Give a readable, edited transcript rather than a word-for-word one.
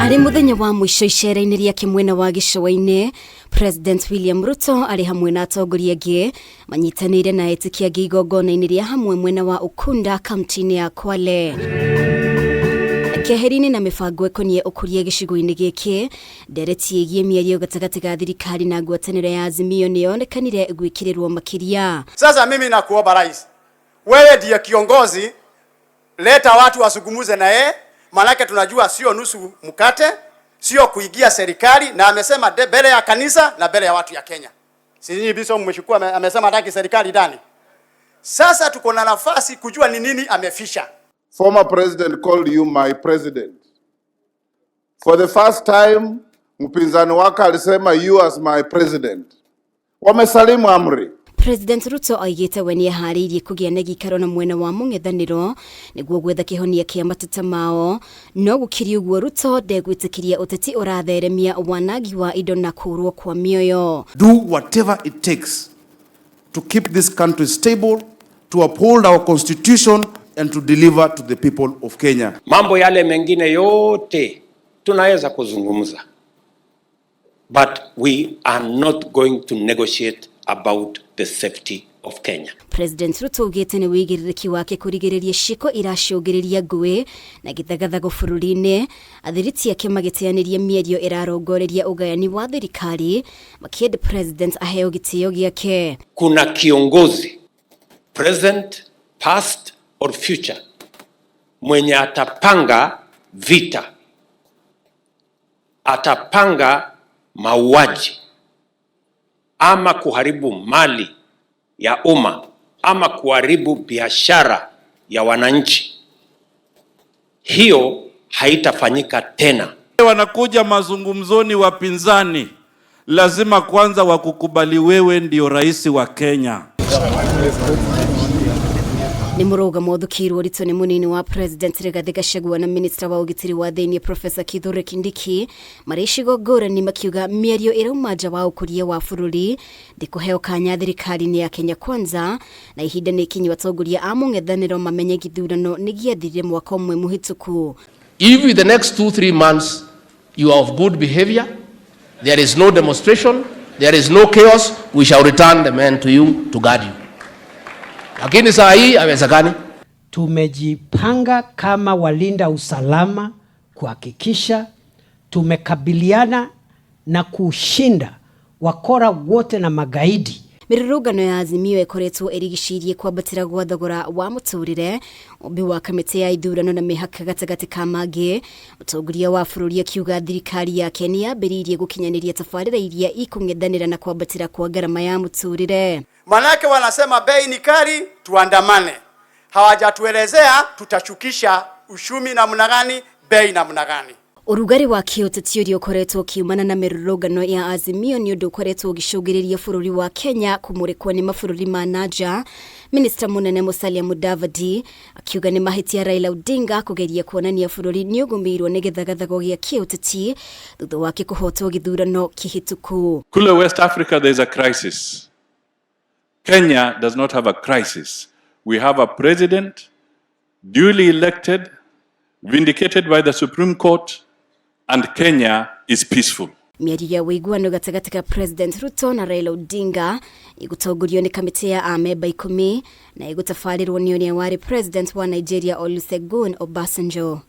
Ari muthenya wa mwisho icera-ini riake mwena wa gicua-ini, President William Ruto ari hamwe na atongoria angi manyitanire na etikia angi igongona-ini ria hamwe mwena wa Ukunda kaunti-ini ya Kwale. Keherini na mibango ikonie ukuria gicigo-ini giki, ndereti yegie miario gatagati ga thirikari na ngwataniro ya Azimio niyonekanire gwikirirwo makiria. Sasa mimi nakuomba rais, wewe ndiye kiongozi, leta watu wasungumuze na yeye, manake tunajua sio nusu mkate, sio kuigia serikali, na amesema mbele ya kanisa na mbele ya watu ya Kenya. Sisi biso mmechukua, amesema hataki serikali ndani. Sasa tuko na nafasi kujua ni nini amefisha. Former president called you my president. For the first time, mpinzani wake alisema you as my president. Wamesalimu amri. President Ruto aigite we niihariire kugia na gikaro na mwena wa mung'ethaniro niguo gwetha kihonia kia mateta mao, no gukiri uguo Ruto ndegwitikiria uteti uratheremia wanagi wa indo na kurwo kwa mioyo. Do whatever it takes to keep this country stable, to uphold our constitution and to deliver to the people of Kenya. Mambo yale mengine yote tunaweza kuzungumza, but we are not going to negotiate about the safety of Kenya. President Ruto ugite ni wigiririki wake kurigiriria shiko iracungiriria ngui na githagathago bururi-ini, athiriti ake magiteanirie miario irarongoreria ugayani wa thirikari, makienda president aheo gitio giake. Kuna kiongozi, present, past or future, mwenye atapanga vita, atapanga mauaji ama kuharibu mali ya umma ama kuharibu biashara ya wananchi, hiyo haitafanyika tena. Wanakuja mazungumzoni wapinzani, lazima kwanza wakukubali wewe ndio rais wa Kenya. Ni murugamo thukirwo rito ni munini wa President Rigathi Gachagua na minister wa ugitiri wa thiini Professor Kithure Kindiki marishigo ngurani makiuga miario irauma nja wa ukuria wa bururi ndikuhe kanya thirikari ya Kenya Kwanza na ihinda-ini ikinyi atongoria a mung'ethaniro mamenye githurano nigiathirire mwaka umwe muhituku. If in the next 2-3 months you are of good behavior, there is no demonstration, there is no chaos, we shall return the men to you to guard you. Lakini saa hii haiwezekani. Tumejipanga kama walinda usalama kuhakikisha tumekabiliana na kushinda wakora wote na magaidi. Mirurungano ya Azimio ikoretwo irigishirie kwambatira gwa thogora wa muturire, ombi wa kamiti ya ithurano na mihaka gatagati ka magi, utongoria wa bururi akiuga thirikari ya Kenya mbiririe gukinyaniria tabarira iria ikung'ethanira na kwambatira kwa garama ya muturire. Manake wanasema bei ni kali, tuandamane. Hawajatuelezea tutachukisha ushumi namna gani, bei namna gani. Urugari wa kioteti urio koretwo kiumana na mirurungano ya Azimio ni undu koretwo gicungiriria bururi wa Kenya kumurikwa ni mabururi ma nanja. Minister munene Musalia Mudavadi akiuga ni mahitia Raila Odinga kugeria kuonania bururi ni ugumirwo ni githagathago gia kioteti thutha wake kuhotwo githurano kihituku. Kule West Africa there is a crisis. Kenya does not have a crisis. We have a president duly elected, vindicated by the Supreme Court, and Kenya is peaceful. Miario ya wiguano gatagati ka President Ruto na Raila Odinga igutongorio ni kamiti ya ameba 10 na igutafarirwo ni wari President wa Nigeria Olusegun Obasanjo.